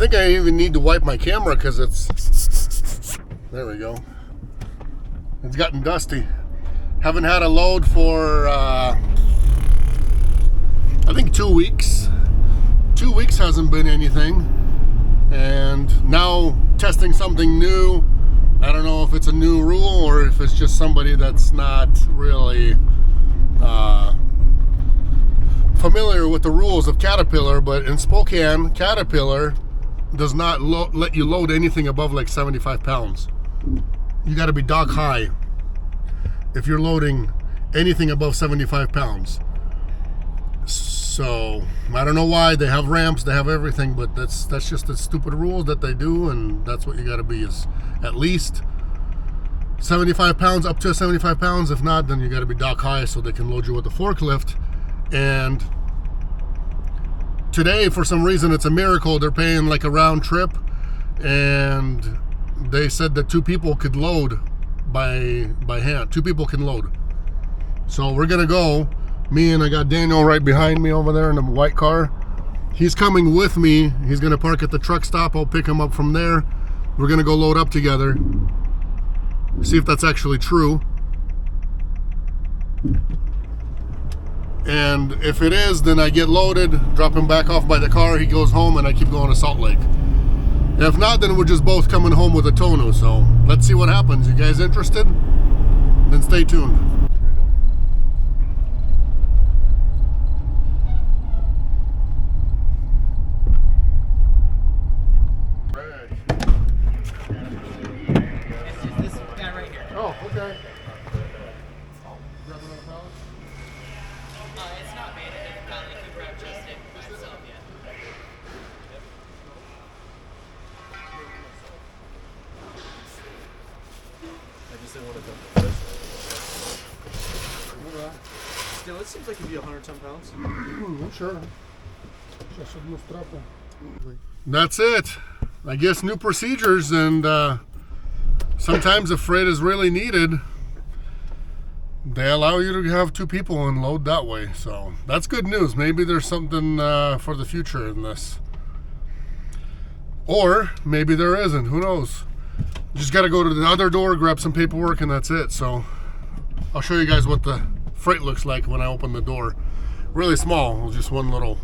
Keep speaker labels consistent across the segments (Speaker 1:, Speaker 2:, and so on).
Speaker 1: think I even need to wipe my camera because it's, there we go. It's gotten dusty. Haven't had a load for, I think 2 weeks. 2 weeks hasn't been anything. And now testing something new. I don't know if it's a new rule or if it's just somebody that's not really familiar with the rules of Caterpillar, but in Spokane, Caterpillar does not let you load anything above like 75 pounds. You got to be dog high if you're loading anything above 75 pounds. So I don't know why. They have ramps, they have everything, but that's just the stupid rules that they do, and that's what you got to be, is at least 75 pounds, up to 75 pounds. If not, then you got to be dock high so they can load you with a forklift. And today, for some reason, it's a miracle. They're paying like a round trip, and they said that 2 people could load by hand. 2 people can load. So we're gonna go. Me and I got Daniel right behind me over there in the white car. He's coming with me. He's gonna park at the truck stop. I'll pick him up from there. We're gonna go load up together. See if that's actually true. And if it is, then I get loaded, drop him back off by the car, he goes home, and I keep going to Salt Lake. If not, then we're just both coming home with a tonneau. So let's see what happens. You guys interested? Then stay tuned.
Speaker 2: This guy right here.
Speaker 1: Oh, okay.
Speaker 2: It's not made. It's not like you grab just it by itself yet.
Speaker 3: I just didn't want to dump the first one. Still, it seems like it'd be 110 pounds.
Speaker 1: Sure. That's it. I guess new procedures, and sometimes if freight is really needed, they allow you to have 2 people and load that way. So that's good news. Maybe there's something for the future in this. Or maybe there isn't. Who knows? Just got to go to the other door, grab some paperwork, and that's it. So I'll show you guys what the freight looks like when I open the door. Really small. Just one little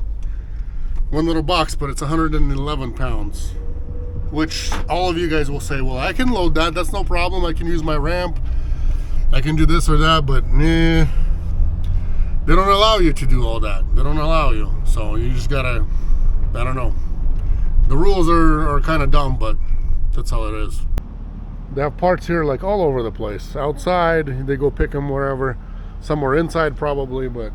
Speaker 1: box, but it's 111 pounds. Which all of you guys will say, well, I can load that. That's no problem. I can use my ramp. I can do this or that, but nah, they don't allow you to do all that. They don't allow you. So you just gotta, I don't know. The rules are kind of dumb, but that's how it is. They have parts here like all over the place. Outside, they go pick them wherever. Somewhere inside probably, but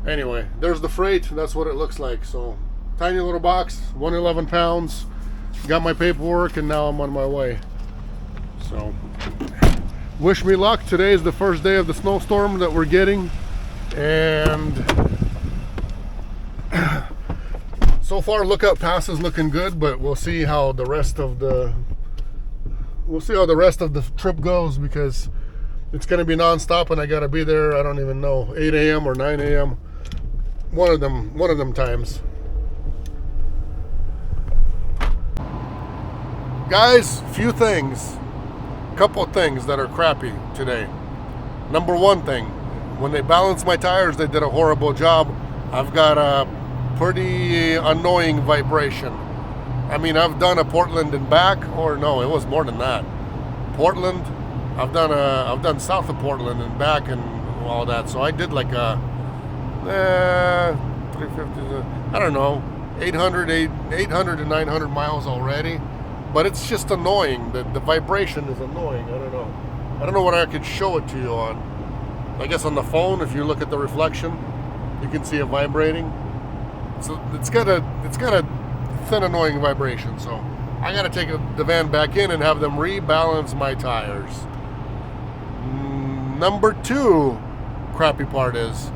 Speaker 1: anyway, there's the freight. That's what it looks like. So tiny little box, 111 pounds. Got my paperwork, and now I'm on my way. So wish me luck. Today is the first day of the snowstorm that we're getting, and so far Lookout Pass is looking good, but we'll see how the rest of the trip goes, because it's going to be non-stop, and I got to be there, I don't even know, 8 a.m. or 9 a.m. one of them times. Guys, couple of things that are crappy today. Number one thing, when they balanced my tires, they did a horrible job. I've got a pretty annoying vibration. I mean, I've done a Portland and back, or no, it was more than that. Portland, I've done south of Portland and back and all that. So I did like a 350, I don't know, 800 to 900 miles already. But it's just annoying. The vibration is annoying. I don't know what I could show it to you on. I guess on the phone, if you look at the reflection, you can see it vibrating. So it's got a thin, annoying vibration. So I got to take the van back in and have them rebalance my tires. Number 2 crappy part is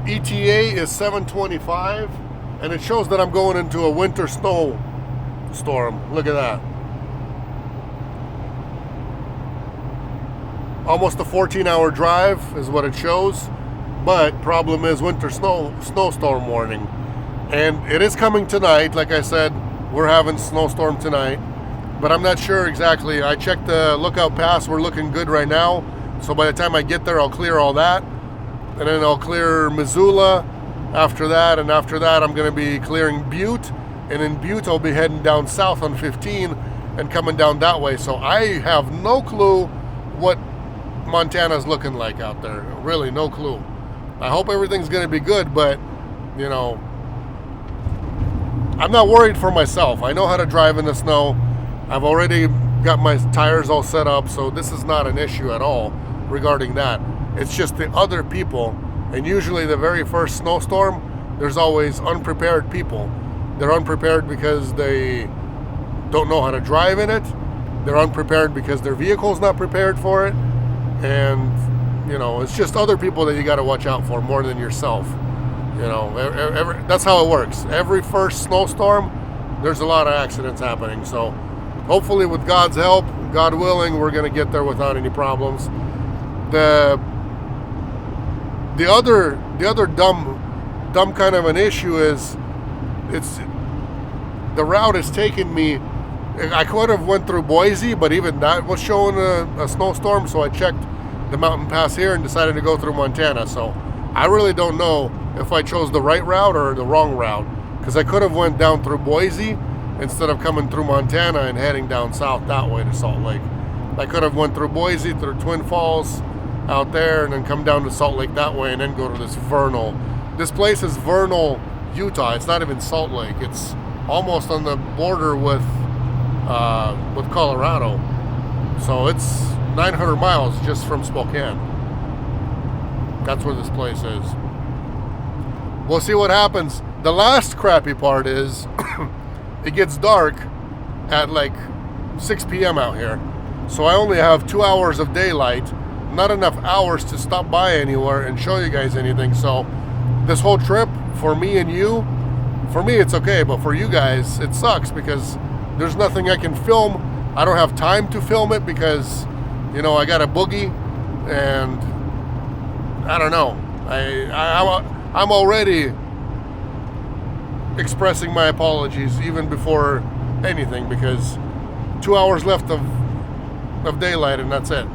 Speaker 1: ETA is 7:25. And it shows that I'm going into a winter snow storm. Look at that. Almost a 14-hour drive is what it shows. But problem is winter snowstorm warning. And it is coming tonight. Like I said, we're having snowstorm tonight, but I'm not sure exactly. I checked the lookout pass. We're looking good right now. So by the time I get there, I'll clear all that. And then I'll clear Missoula after that. And after that, I'm going to be clearing Butte. And in Butte, I'll be heading down south on 15 and coming down that way. So I have no clue what Montana's looking like out there. Really, no clue. I hope everything's going to be good, but, you know, I'm not worried for myself. I know how to drive in the snow. I've already got my tires all set up, so this is not an issue at all regarding that. It's just the other people, and usually the very first snowstorm, there's always unprepared people. They're unprepared because they don't know how to drive in it. They're unprepared because their vehicle's not prepared for it. And, you know, it's just other people that you got to watch out for more than yourself. You know, that's how it works. Every first snowstorm, there's a lot of accidents happening. So hopefully with God's help, God willing, we're going to get there without any problems. The other dumb kind of an issue is the route is taking me. I could have went through Boise, but even that was showing a snowstorm, so I checked the mountain pass here and decided to go through Montana. So I really don't know if I chose the right route or the wrong route, because I could have went down through Boise instead of coming through Montana and heading down south that way to Salt Lake. I could have went through Boise, through Twin Falls out there, and then come down to Salt Lake that way and then go to this place is Vernal, Utah. It's not even Salt Lake. It's almost on the border with Colorado. So it's 900 miles just from Spokane. That's where this place is. We'll see what happens. The last crappy part is it gets dark at like 6 p.m. out here. So I only have 2 hours of daylight, not enough hours to stop by anywhere and show you guys anything. So this whole trip, for me and you, for me it's okay, but for you guys it sucks because there's nothing I can film. I don't have time to film it because, you know, I got a boogie, and I don't know. I'm already expressing my apologies even before anything, because 2 hours left of daylight and that's it.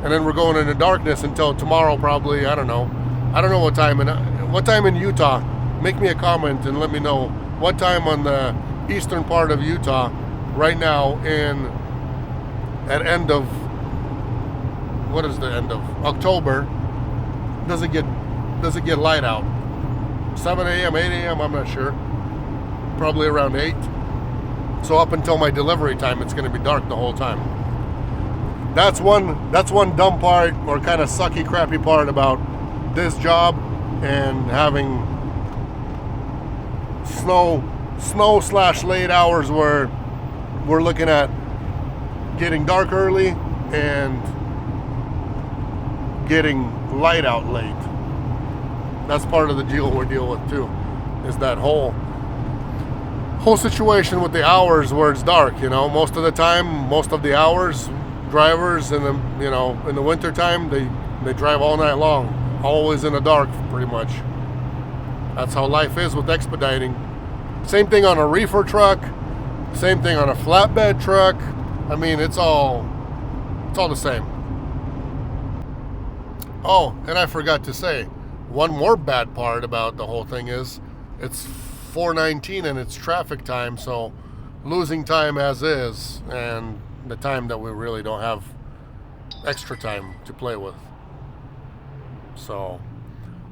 Speaker 1: And then we're going into darkness until tomorrow probably. I don't know what time in Utah. Make me a comment and let me know what time on the eastern part of Utah right now at end of, what is the end of October, does it get light out? 7 a.m., 8 a.m., I'm not sure. Probably around 8. So up until my delivery time, it's going to be dark the whole time. That's one dumb part, or kind of sucky, crappy part about this job and having snow/late hours where we're looking at getting dark early and getting light out late. That's part of the deal we're dealing with too, is that whole situation with the hours where it's dark. You know, most of the time, most of the hours, drivers in the winter time, they drive all night long, always in the dark pretty much. That's how life is with expediting. Same thing on a reefer truck, same thing on a flatbed truck. I mean, it's all the same. Oh, and I forgot to say, one more bad part about the whole thing is it's 4:19 and it's traffic time, so losing time as is, and the time that we really don't have extra time to play with. So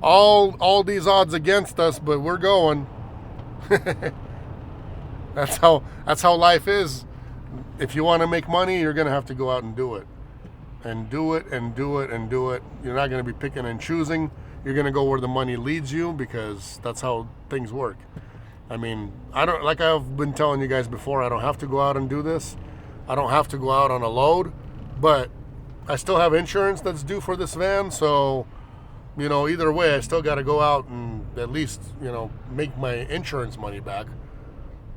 Speaker 1: all these odds against us, but we're going. That's how life is. If you want to make money, you're going to have to go out and do it. And do it and do it and do it. You're not going to be picking and choosing. You're going to go where the money leads you, because that's how things work. I mean, like I've been telling you guys before, I don't have to go out and do this. I don't have to go out on a load, but I still have insurance that's due for this van. So, you know, either way, I still got to go out and at least, you know, make my insurance money back.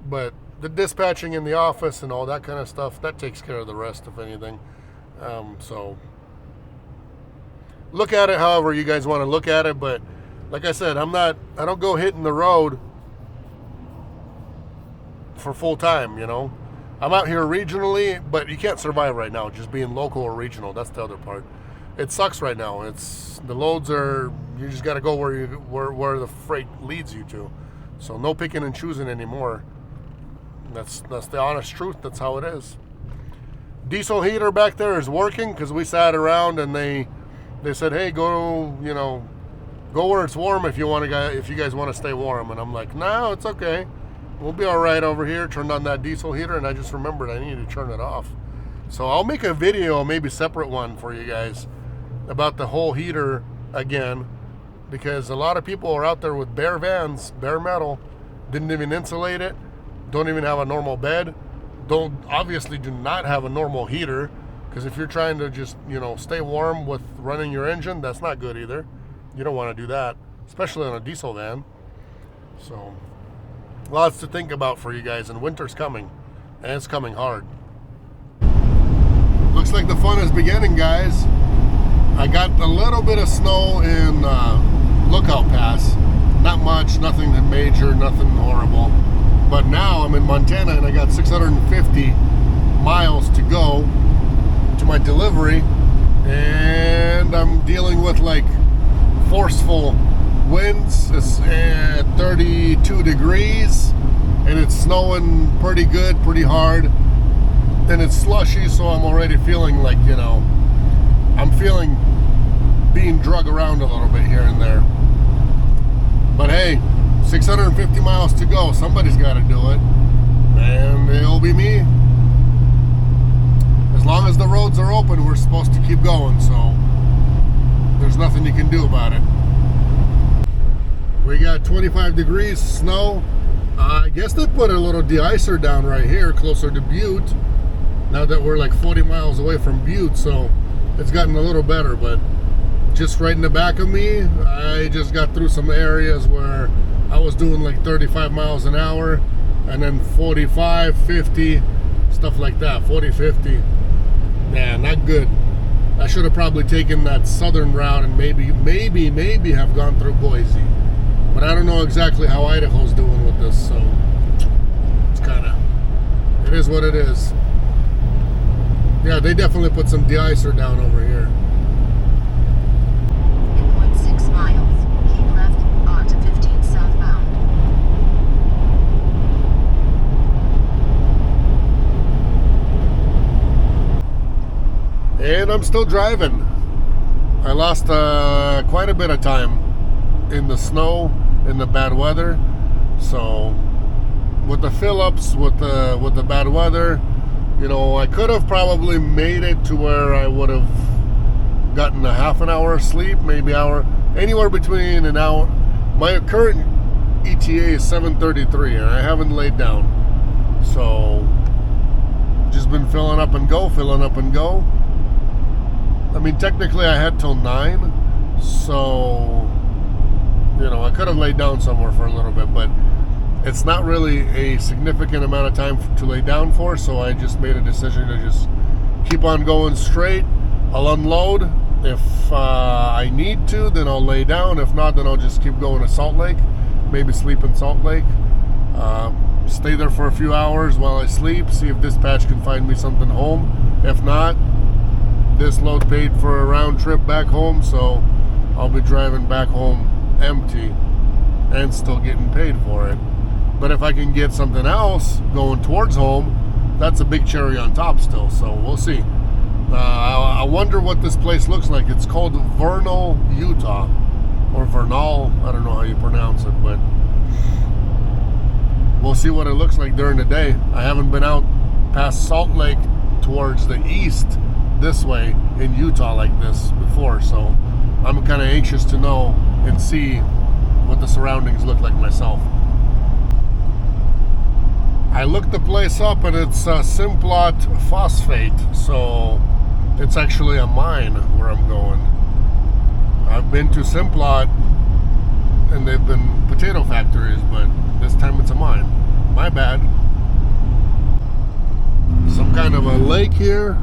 Speaker 1: But the dispatching in the office and all that kind of stuff, that takes care of the rest, if anything. So look at it however you guys want to look at it. But like I said, I don't go hitting the road for full time, you know. I'm out here regionally, but you can't survive right now just being local or regional. That's the other part. It sucks right now. It's the loads are, you just got to go where the freight leads you to. So no picking and choosing anymore. That's the honest truth. That's how it is. Diesel heater back there is working because we sat around and they said, hey, go, you know, go where it's warm if you guys want to stay warm. And I'm like, no, it's okay. We'll be all right over here. Turned on that diesel heater, and I just remembered I needed to turn it off. So I'll make a video, maybe separate one for you guys, about the whole heater again, because a lot of people are out there with bare vans, bare metal, didn't even insulate it, don't even have a normal bed, obviously do not have a normal heater, because if you're trying to just, you know, stay warm with running your engine, that's not good either. You don't want to do that, especially on a diesel van. So lots to think about for you guys, and winter's coming, and it's coming hard. Looks like the fun is beginning, guys. I got a little bit of snow in Lookout Pass. Not much, nothing major, nothing horrible. But now I'm in Montana and I got 650 miles to go to my delivery, and I'm dealing with like forceful winds. It's 32 degrees and it's snowing pretty good, pretty hard, and it's slushy, so I'm already feeling like, you know, I'm feeling being drug around a little bit here and there. But hey, 650 miles to go. Somebody's got to do it, and it'll be me. As long as the roads are open, we're supposed to keep going, so there's nothing you can do about it. We got 25 degrees, snow. I guess they put a little de-icer down right here closer to Butte, now that we're like 40 miles away from Butte, so it's gotten a little better. But just right in the back of me, I just got through some areas where I was doing like 35 miles an hour, and then 45, 50, stuff like that, 40, 50. Yeah, not good. I should have probably taken that southern route and maybe have gone through Boise. But I don't know exactly how Idaho's doing with this, so it's kind of, it is what it is. Yeah, they definitely put some de-icer down over here.
Speaker 4: In 0.6 miles, keep left onto 15 southbound.
Speaker 1: And I'm still driving. I lost quite a bit of time in the snow, in the bad weather. So with the fill-ups, with the bad weather, you know, I could have probably made it to where I would have gotten a half an hour of sleep, maybe hour, anywhere between an hour. My current ETA is 7:33, and I haven't laid down. So just been filling up and go. I mean, technically I had till 9, so, you know, I could have laid down somewhere for a little bit, but it's not really a significant amount of time to lay down for, so I just made a decision to just keep on going straight. I'll unload. If I need to, then I'll lay down. If not, then I'll just keep going to Salt Lake, maybe sleep in Salt Lake. Stay there for a few hours while I sleep, see if dispatch can find me something home. If not, this load paid for a round trip back home, so I'll be driving back home empty and still getting paid for it. But if I can get something else going towards home, that's a big cherry on top still, so we'll see. I wonder what this place looks like. It's called Vernal, Utah, or Vernal, I don't know how you pronounce it, but we'll see what it looks like during the day. I haven't been out past Salt Lake towards the east this way in Utah like this before, so I'm kind of anxious to know and see what the surroundings look like myself. I looked the place up, and it's Simplot Phosphate, so it's actually a mine where I'm going. I've been to Simplot, and they've been potato factories, but this time it's a mine. My bad. Some kind of a lake here.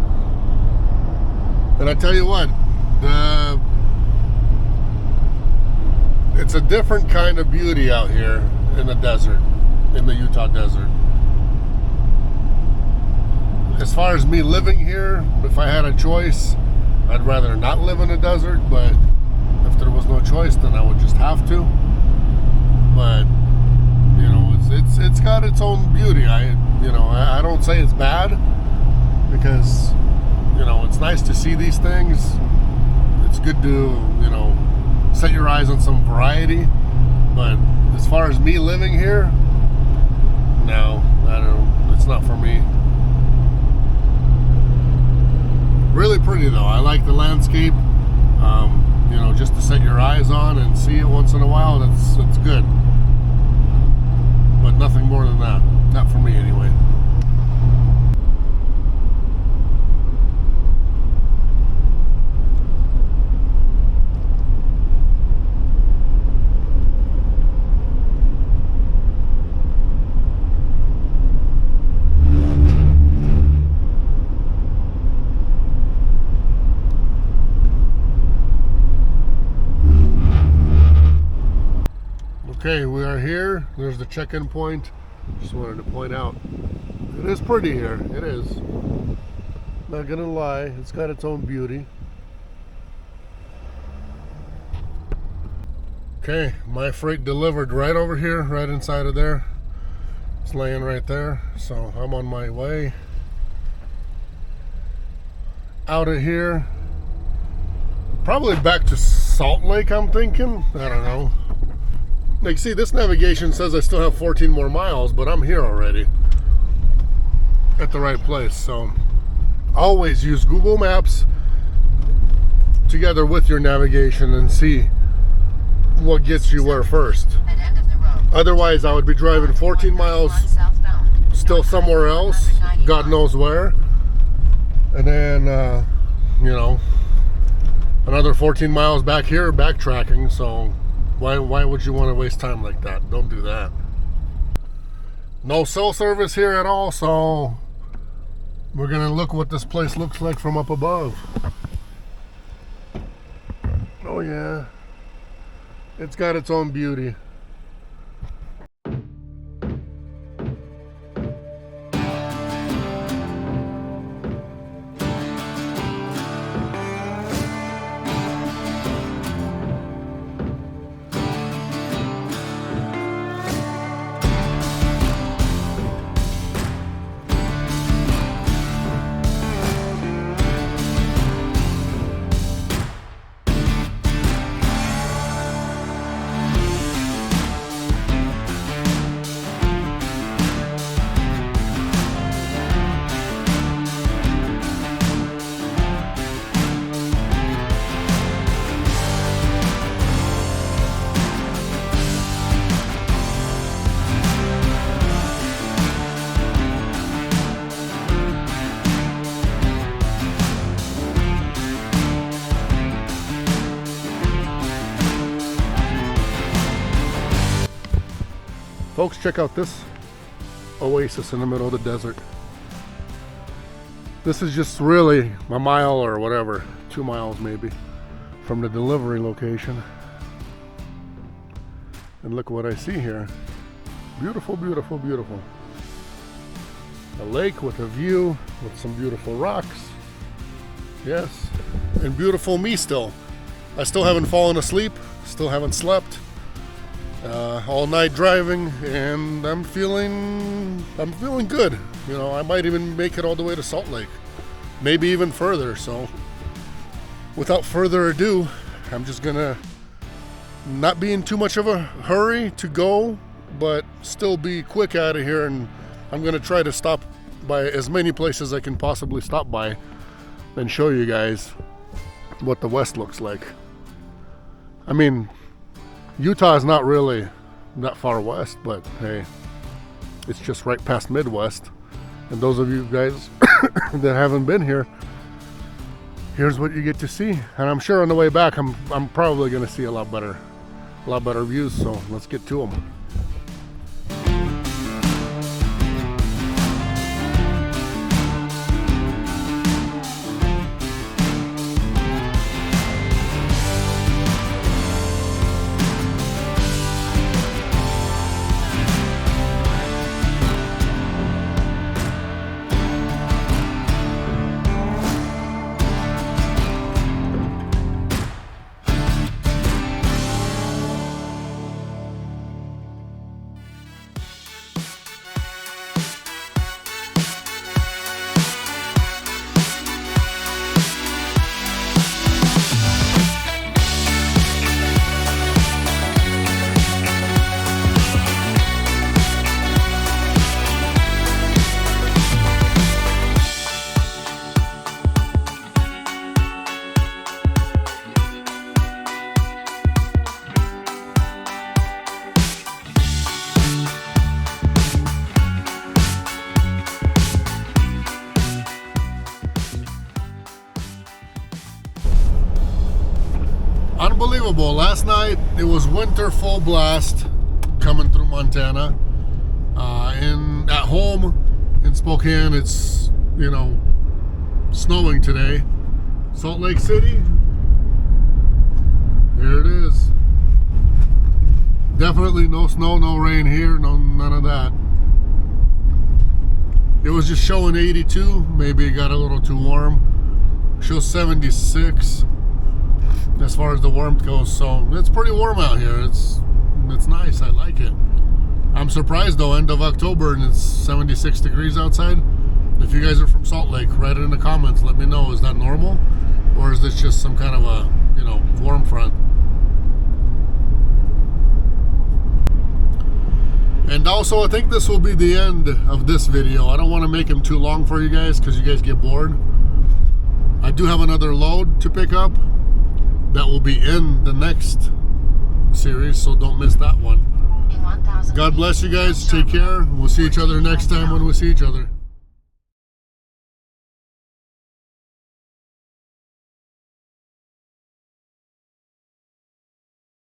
Speaker 1: And I tell you what, it's a different kind of beauty out here in the desert, in the Utah desert. as far as me living here, if I had a choice, I'd rather not live in a desert, but if there was no choice, then I would just have to. But you know, it's got its own beauty. I don't say it's bad, because you know, it's nice to see these things. It's good to, you know, set your eyes on some variety. But as far as me living here, no, I don't know. It's not for me. Really pretty though. I like the landscape. You know, just to set your eyes on and see it once in a while, that's good. But nothing more than that. Not for me anyway. Okay, we are here. There's the check-in point. Just wanted to point out, it is pretty here. It is. Not gonna lie, it's got its own beauty. Okay, my freight delivered right over here, right inside of there. It's laying right there. So I'm on my way out of here. Probably back to Salt Lake, I'm thinking. I don't know. Like, see, this navigation says I still have 14 more miles, but I'm here already at the right place. So always use Google Maps together with your navigation and see what gets you where first. Otherwise, I would be driving 14 miles still somewhere else, God knows where, and then you know, another 14 miles back here backtracking. So why would you want to waste time like that? Don't do that. No cell service here at all, so we're gonna look what this place looks like from up above. Oh yeah, it's got its own beauty. Folks, check out this oasis in the middle of the desert. This is just really a mile or whatever, 2 miles maybe, from the delivery location. And look what I see here. Beautiful, beautiful, beautiful. A lake with a view, with some beautiful rocks. Yes, and beautiful me still. I still haven't fallen asleep, still haven't slept. All night driving, and I'm feeling good. You know, I might even make it all the way to Salt Lake, maybe even further. So without further ado, I'm just gonna not be in too much of a hurry to go, but still be quick out of here, and I'm gonna try to stop by as many places I can possibly stop by and show you guys what the West looks like. I mean, Utah is not really that far west, but hey, it's just right past Midwest. And those of you guys that haven't been here, here's what you get to see. And I'm sure on the way back, I'm probably going to see a lot better views. So let's get to them. unbelievable. Last night it was winter full blast coming through Montana. At home in Spokane, it's, you know, snowing today. Salt Lake City, here it is. Definitely no snow, no rain here, none of that. It was just showing 82. Maybe it got a little too warm. Shows 76 as far as the warmth goes. So it's pretty warm out here. It's nice. I like it. I'm surprised though, end of October and it's 76 degrees outside. If you guys are from Salt Lake, write it in the comments. Let me know, is that normal? Or is this just some kind of a, you know, warm front? And also, I think this will be the end of this video. I don't want to make them too long for you guys because you guys get bored. I do have another load to pick up that will be in the next series, so don't miss that one.
Speaker 4: In 1,000
Speaker 1: God bless you
Speaker 4: feet,
Speaker 1: guys.
Speaker 4: turn
Speaker 1: Take care. We'll see each other next time when we see each other.